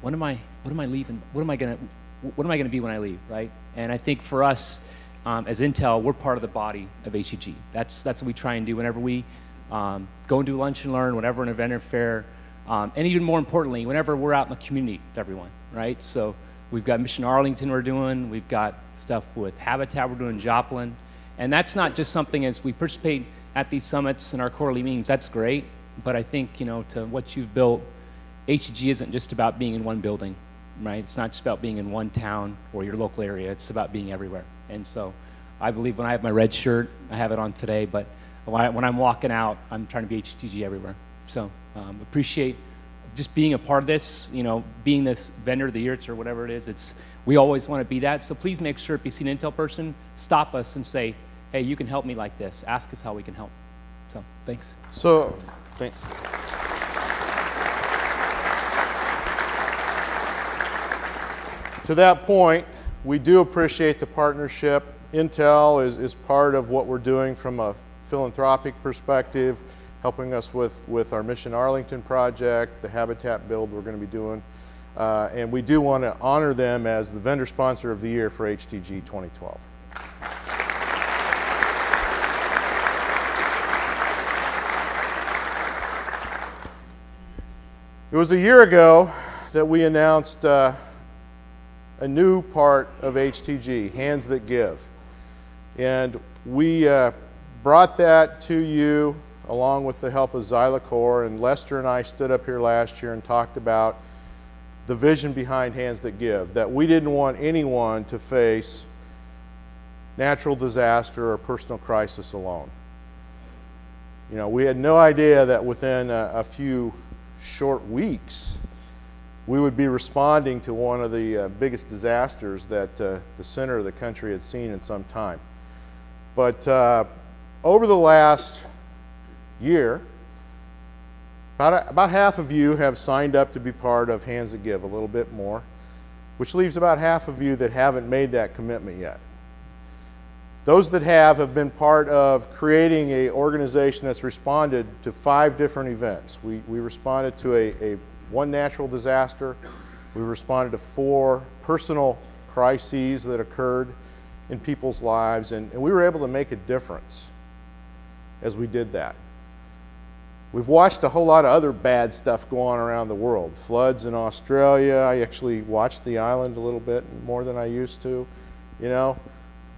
what am I leaving? What am I gonna be when I leave, right? And I think for us, as Intel, we're part of the body of HTG. That's what we try and do whenever we go and do lunch and learn, whenever in a vendor fair, and even more importantly, whenever we're out in the community with everyone, right? So we've got Mission Arlington we're doing, we've got stuff with Habitat we're doing in Joplin, and that's not just something as we participate at these summits and our quarterly meetings, that's great, but I think, to what you've built, HTG isn't just about being in one building, right? It's not just about being in one town or your local area, it's about being everywhere. And so I believe when I have my red shirt, I have it on today, but when I'm walking out, I'm trying to be HTG everywhere. So appreciate just being a part of this, being this vendor of the year or whatever it is. We always want to be that. So please make sure if you see an Intel person, stop us and say, hey, you can help me like this. Ask us how we can help. So thanks. So, to that point, we do appreciate the partnership. Intel is part of what we're doing from a philanthropic perspective, helping us with our Mission Arlington project, the Habitat build we're going to be doing. And we do want to honor them as the vendor sponsor of the year for HTG 2012. It was a year ago that we announced a new part of HTG, Hands That Give. And we brought that to you along with the help of Xylacor, and Lester and I stood up here last year and talked about the vision behind Hands That Give, that we didn't want anyone to face natural disaster or personal crisis alone. We had no idea that within a few short weeks we would be responding to one of the biggest disasters that the center of the country had seen in some time. But over the last year, about half of you have signed up to be part of Hands That Give, a little bit more, which leaves about half of you that haven't made that commitment yet. Those that have been part of creating an organization that's responded to 5 different events. We responded to one natural disaster. We responded to 4 personal crises that occurred in people's lives, and we were able to make a difference as we did that. We've watched a whole lot of other bad stuff go on around the world. Floods in Australia. I actually watched the island a little bit more than I used to. You know,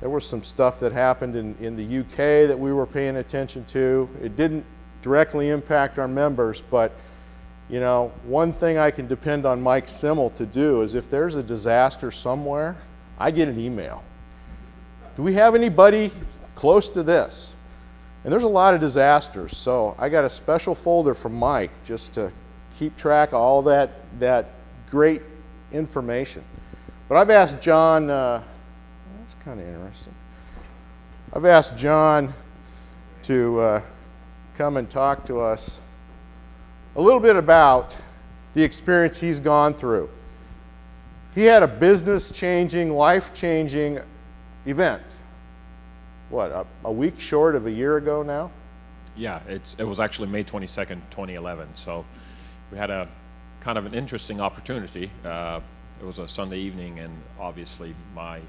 there was some stuff that happened in the UK that we were paying attention to. It didn't directly impact our members, but you know, one thing I can depend on Mike Simmel to do is if there's a disaster somewhere, I get an email. Do we have anybody close to this? And there's a lot of disasters, so I got a special folder from Mike just to keep track of all that great information. But I've asked John, that's kind of interesting. I've asked John to come and talk to us a little bit about the experience he's gone through. He had a business-changing, life-changing event. What, a week short of a year ago now? Yeah, it was actually May 22nd, 2011. So we had a kind of an interesting opportunity. It was a Sunday evening, and obviously my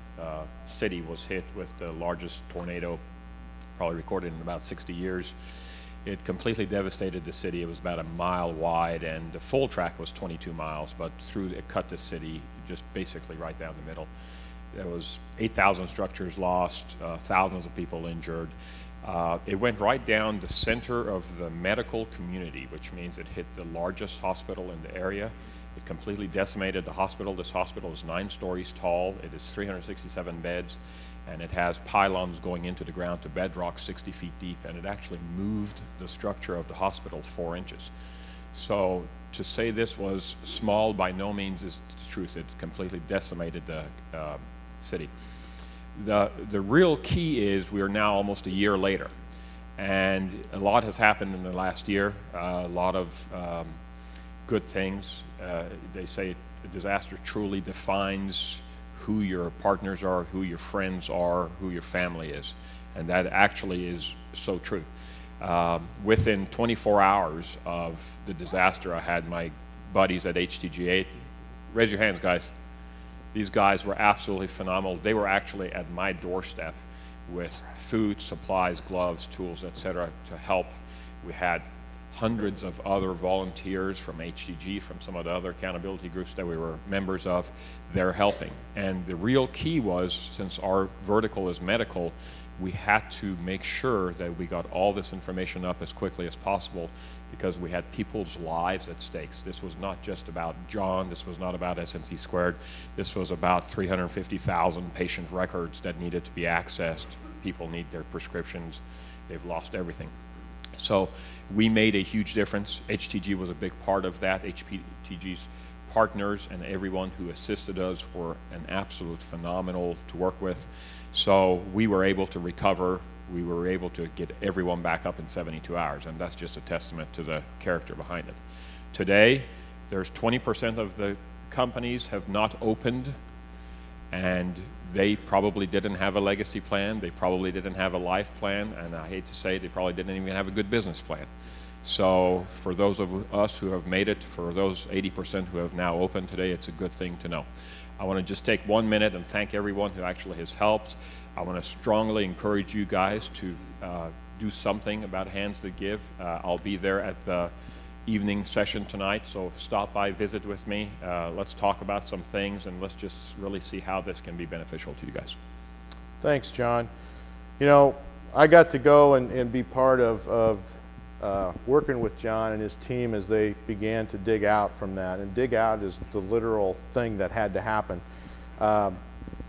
city was hit with the largest tornado probably recorded in about 60 years. It completely devastated the city. It was about a mile wide, and the full track was 22 miles, but it cut the city just basically right down the middle. There was 8,000 structures lost, thousands of people injured. It went right down the center of the medical community, which means it hit the largest hospital in the area. It completely decimated the hospital. This hospital is 9 stories tall. It is 367 beds, and it has pylons going into the ground to bedrock 60 feet deep, and it actually moved the structure of the hospital 4 inches. So to say this was small by no means is the truth. It completely decimated the city. The real key is we are now almost a year later, and a lot has happened in the last year, a lot of good things. They say a disaster truly defines who your partners are, who your friends are, who your family is, and that actually is so true. Within 24 hours of the disaster, I had my buddies at HTG. Raise your hands, guys. These guys were absolutely phenomenal. They were actually at my doorstep with food, supplies, gloves, tools, etc. to help. We had hundreds of other volunteers from HTG, from some of the other accountability groups that we were members of. They're helping. And the real key was, since our vertical is medical, we had to make sure that we got all this information up as quickly as possible, because we had people's lives at stakes. This was not just about John. This was not about SNC Squared. This was about 350,000 patient records that needed to be accessed. People need their prescriptions. They've lost everything. So we made a huge difference. HTG was a big part of that. HTG's partners and everyone who assisted us were an absolute phenomenal to work with. So we were able to recover. We were able to get everyone back up in 72 hours, and that's just a testament to the character behind it. Today, there's 20% of the companies have not opened, and they probably didn't have a legacy plan. They probably didn't have a life plan, and I hate to say, they probably didn't even have a good business plan. So for those of us who have made it, for those 80% who have now opened today, it's a good thing to know. I want to just take 1 minute and thank everyone who actually has helped. I want to strongly encourage you guys to do something about Hands That Give. I'll be there at the evening session tonight, so stop by, visit with me. Let's talk about some things, and let's just really see how this can be beneficial to you guys. Thanks, John. You know, I got to go and be part of working with John and his team as they began to dig out from that. And dig out is the literal thing that had to happen.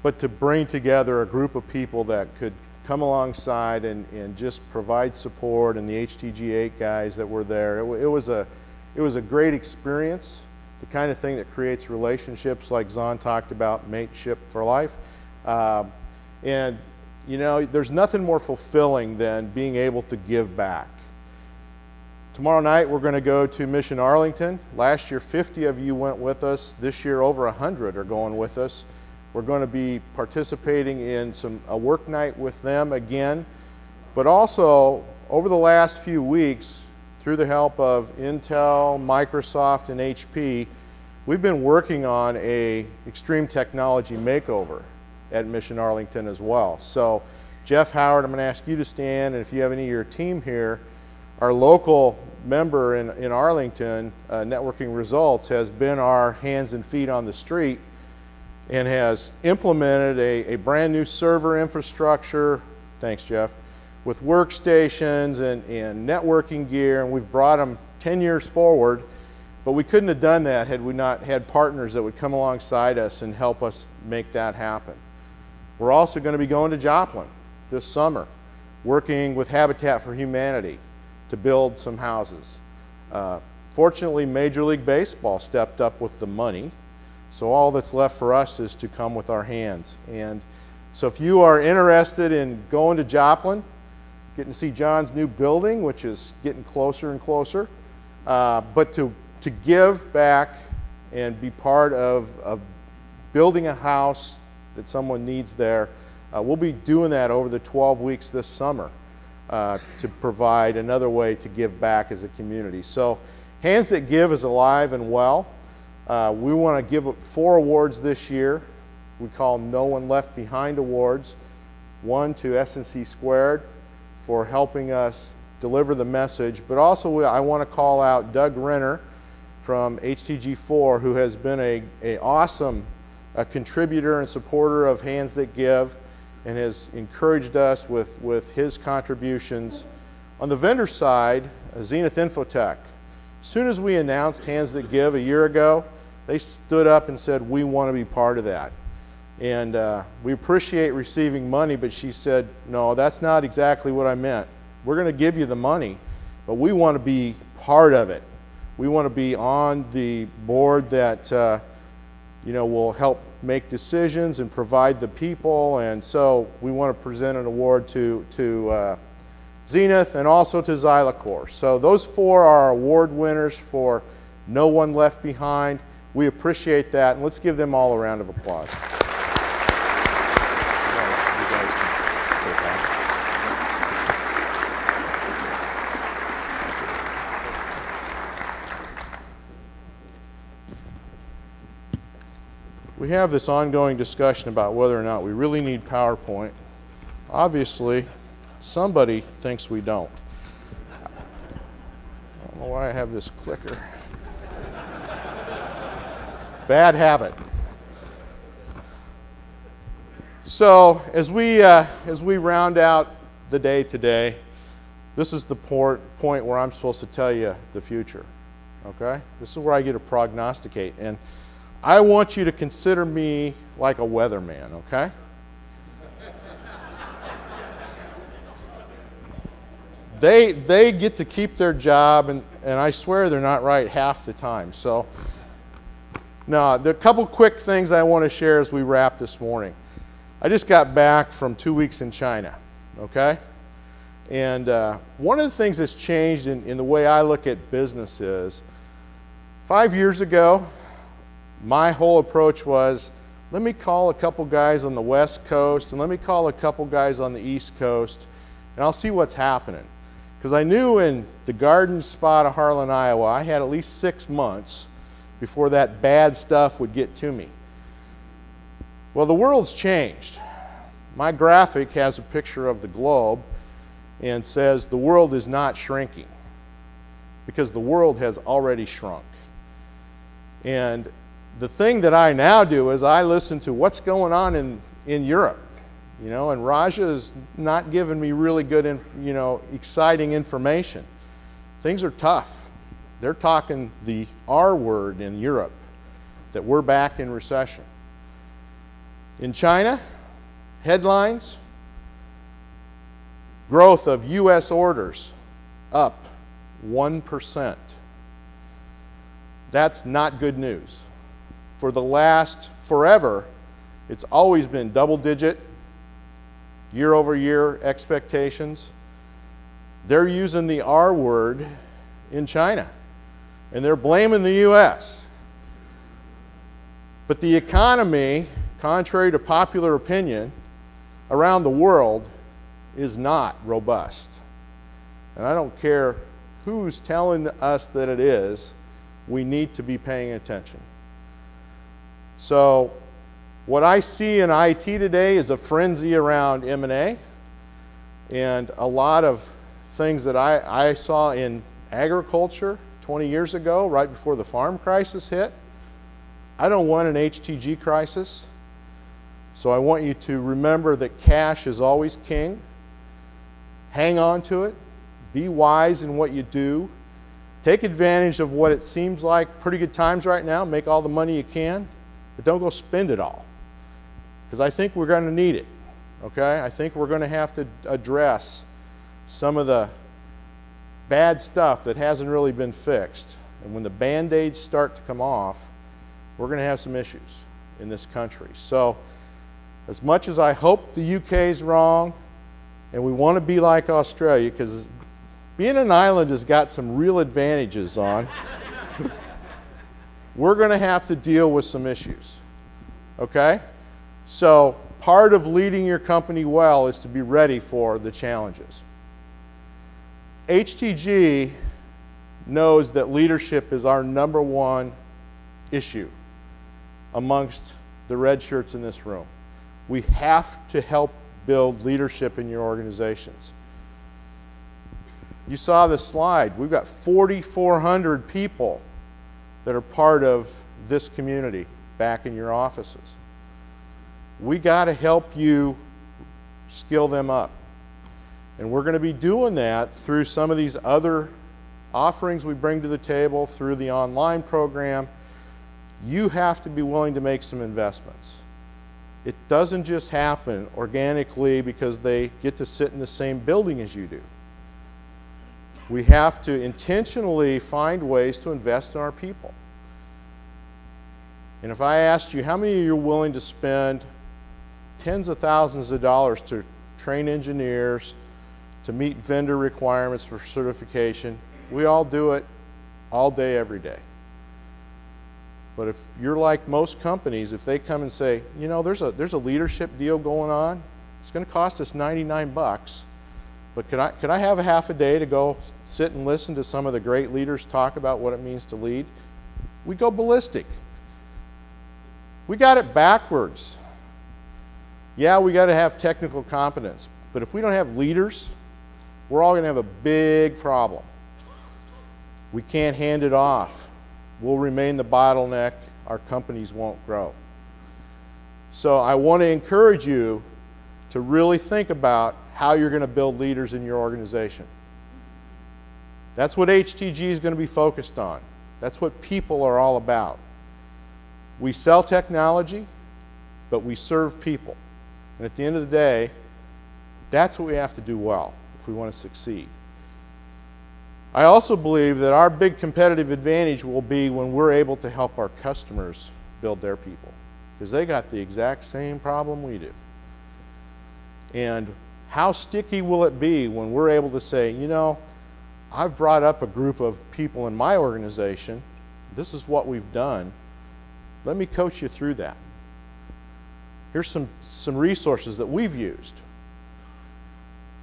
But to bring together a group of people that could come alongside and just provide support, and the HTG8 guys that were there, it was a great experience, the kind of thing that creates relationships like Zahn talked about, mateship for life. And you know, there's nothing more fulfilling than being able to give back. Tomorrow night we're going to go to Mission Arlington. Last year 50 of you went with us. This year over 100 are going with us. We're going to be participating in a work night with them again. But also, over the last few weeks, through the help of Intel, Microsoft, and HP, we've been working on a extreme technology makeover at Mission Arlington as well. So, Jeff Howard, I'm going to ask you to stand, and if you have any of your team here, our local member in Arlington, Networking Results, has been our hands and feet on the street and has implemented a brand new server infrastructure, thanks Jeff, with workstations and networking gear, and we've brought them 10 years forward, but we couldn't have done that had we not had partners that would come alongside us and help us make that happen. We're also going to be going to Joplin this summer, working with Habitat for Humanity to build some houses. Fortunately, Major League Baseball stepped up with the money, so all that's left for us is to come with our hands. And so if you are interested in going to Joplin, getting to see John's new building, which is getting closer and closer, but to give back and be part of building a house that someone needs there, we'll be doing that over the 12 weeks this summer to provide another way to give back as a community. So Hands That Give is alive and well. We want to give 4 awards this year. We call No One Left Behind Awards. 1 to S&C Squared for helping us deliver the message, but also I want to call out Doug Renner from HTG4, who has been an awesome contributor and supporter of Hands That Give and has encouraged us with his contributions. On the vendor side, Zenith Infotech. As soon as we announced Hands That Give a year ago, they stood up and said, we want to be part of that. And we appreciate receiving money, but she said, no, that's not exactly what I meant. We're going to give you the money, but we want to be part of it. We want to be on the board that will help make decisions and provide the people, and so we want to present an award to Zenith and also to Xylacor. So those 4 are award winners for No One Left Behind. We appreciate that, and let's give them all a round of applause. We have this ongoing discussion about whether or not we really need PowerPoint. Obviously, somebody thinks we don't. I don't know why I have this clicker. Bad habit. So as we round out the day today, this is the point where I'm supposed to tell you the future. Okay? This is where I get to prognosticate, and I want you to consider me like a weatherman, okay? They get to keep their job, and I swear they're not right half the time. So, now, there are a couple quick things I want to share as we wrap this morning. I just got back from 2 weeks in China, okay? And one of the things that's changed in the way I look at business is, 5 years ago, my whole approach was, let me call a couple guys on the West Coast and let me call a couple guys on the East Coast, and I'll see what's happening. Because I knew in the garden spot of Harlan, Iowa, I had at least 6 months before that bad stuff would get to me. Well, the world's changed. My graphic has a picture of the globe and says the world is not shrinking, because the world has already shrunk. And the thing that I now do is I listen to what's going on in Europe, and Raja is not giving me really good, exciting information. Things are tough. They're talking the R word in Europe, that we're back in recession. In China, headlines, growth of U.S. orders up 1%. That's not good news. For the last forever, it's always been double-digit, year-over-year expectations. They're using the R word in China, and they're blaming the U.S. But the economy, contrary to popular opinion, around the world is not robust. And I don't care who's telling us that it is, we need to be paying attention. So what I see in IT today is a frenzy around M&A and a lot of things that I saw in agriculture 20 years ago, right before the farm crisis hit. I don't want an HTG crisis. So I want you to remember that cash is always king. Hang on to it. Be wise in what you do. Take advantage of what it seems like pretty good times right now. Make all the money you can, but don't go spend it all. Because I think we're going to need it. Okay? I think we're going to have to address some of the bad stuff that hasn't really been fixed. And when the Band-Aids start to come off, we're going to have some issues in this country. So as much as I hope the UK is wrong, and we want to be like Australia, because being an island has got some real advantages on, we're going to have to deal with some issues. Okay? So part of leading your company well is to be ready for the challenges. HTG knows that leadership is our #1 issue amongst the red shirts in this room. We have to help build leadership in your organizations. You saw this slide. We've got 4,400 people that are part of this community back in your offices. We got to help you skill them up. And we're going to be doing that through some of these other offerings we bring to the table, through the online program. You have to be willing to make some investments. It doesn't just happen organically because they get to sit in the same building as you do. We have to intentionally find ways to invest in our people. And if I asked you, how many of you are willing to spend tens of thousands of dollars to train engineers, to meet vendor requirements for certification? We all do it all day, every day. But if you're like most companies, if they come and say, you know, there's a leadership deal going on, it's going to cost us $99, but could I have a half a day to go sit and listen to some of the great leaders talk about what it means to lead? We go ballistic. We got it backwards. Yeah, we got to have technical competence, but if we don't have leaders, we're all going to have a big problem. We can't hand it off. We'll remain the bottleneck. Our companies won't grow. So I want to encourage you to really think about how you're going to build leaders in your organization. That's what HTG is going to be focused on. That's what people are all about. We sell technology, but we serve people. And at the end of the day, that's what we have to do well if we want to succeed. I also believe that our big competitive advantage will be when we're able to help our customers build their people, because they got the exact same problem we do. And how sticky will it be when we're able to say, you know, I've brought up a group of people in my organization, this is what we've done, let me coach you through that. Here's some resources that we've used.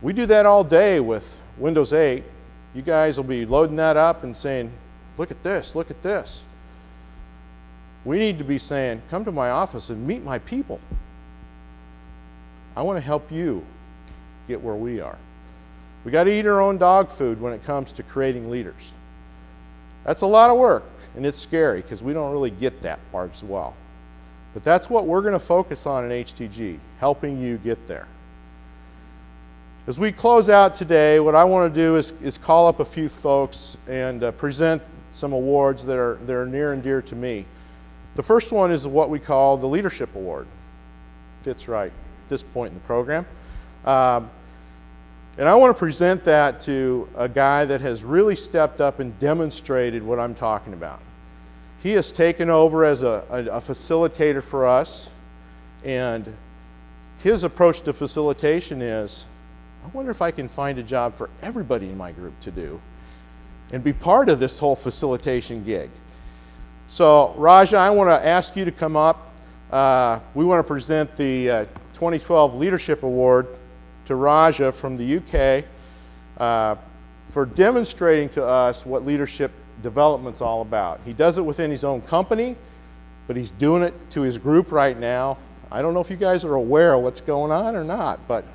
We do that all day with Windows 8. You guys will be loading that up and saying, look at this, look at this. We need to be saying, come to my office and meet my people. I want to help you get where we are. We got to eat our own dog food when it comes to creating leaders. That's a lot of work, and it's scary because we don't really get that part as well. But that's what we're going to focus on in HTG, helping you get there. As we close out today, what I want to do is call up a few folks and present some awards that are near and dear to me. The first one is what we call the Leadership Award. Fits right at this point in the program. And I want to present that to a guy that has really stepped up and demonstrated what I'm talking about. He has taken over as a facilitator for us, and his approach to facilitation is, I wonder if I can find a job for everybody in my group to do and be part of this whole facilitation gig. So Raja, I want to ask you to come up. We want to present the 2012 Leadership Award to Raja from the UK for demonstrating to us what leadership development's all about. He does it within his own company, but he's doing it to his group right now. I don't know if you guys are aware of what's going on or not, but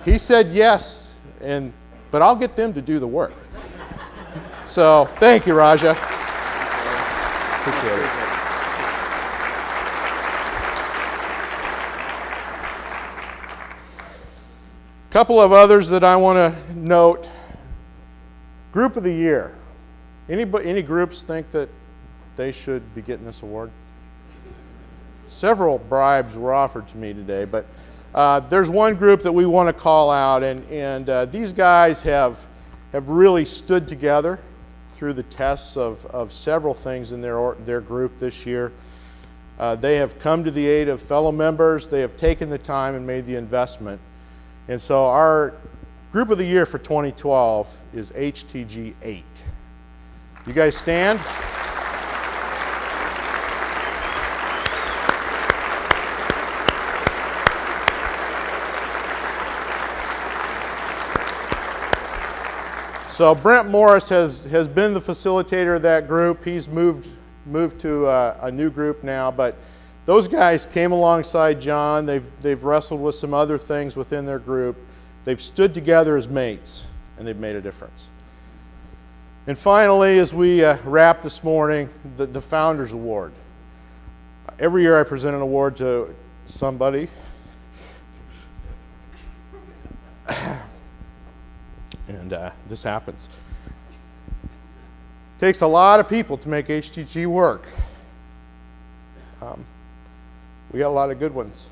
he said yes, and but I'll get them to do the work. So thank you, Raja. Appreciate it. Couple of others that I want to note. Group of the year. Any groups think that they should be getting this award? Several bribes were offered to me today, but there's one group that we want to call out, and these guys have really stood together through the tests of several things in their group this year. They have come to the aid of fellow members. They have taken the time and made the investment. And so our group of the year for 2012 is HTG 8. You guys stand? So Brent Morris has been the facilitator of that group. He's moved to a new group now, but those guys came alongside John. They've wrestled with some other things within their group. They've stood together as mates, and they've made a difference. And finally, as we wrap this morning, the Founders Award. Every year I present an award to somebody. And this happens. It takes a lot of people to make HTG work. We got a lot of good ones.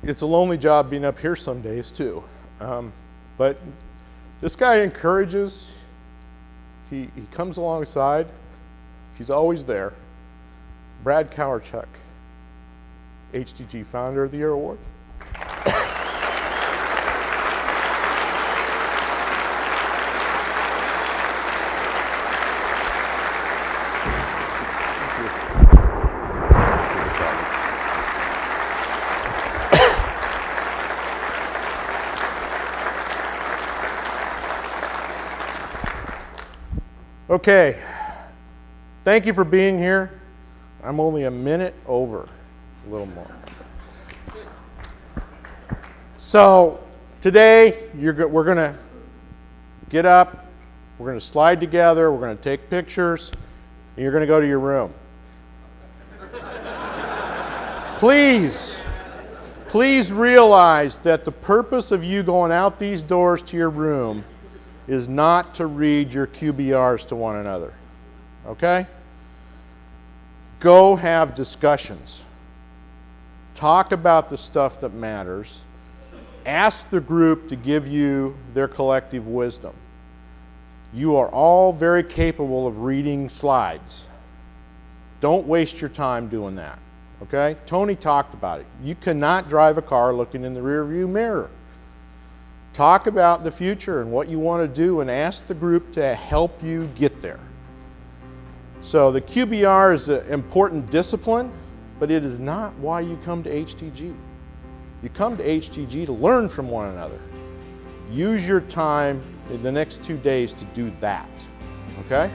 It's a lonely job being up here some days too. But this guy encourages, he comes alongside, he's always there. Brad Cowerchuk, HTG Founder of the Year Award. Okay, thank you for being here. I'm only a minute over, a little more. So today, we're going to get up, we're going to slide together, we're going to take pictures, and you're going to go to your room. Please realize that the purpose of you going out these doors to your room is not to read your QBRs to one another, okay? Go have discussions. Talk about the stuff that matters. Ask the group to give you their collective wisdom. You are all very capable of reading slides. Don't waste your time doing that, okay? Tony talked about it. You cannot drive a car looking in the rearview mirror. Talk about the future and what you want to do and ask the group to help you get there. So the QBR is an important discipline, but it is not why you come to HTG. You come to HTG to learn from one another. Use your time in the next 2 days to do that, okay?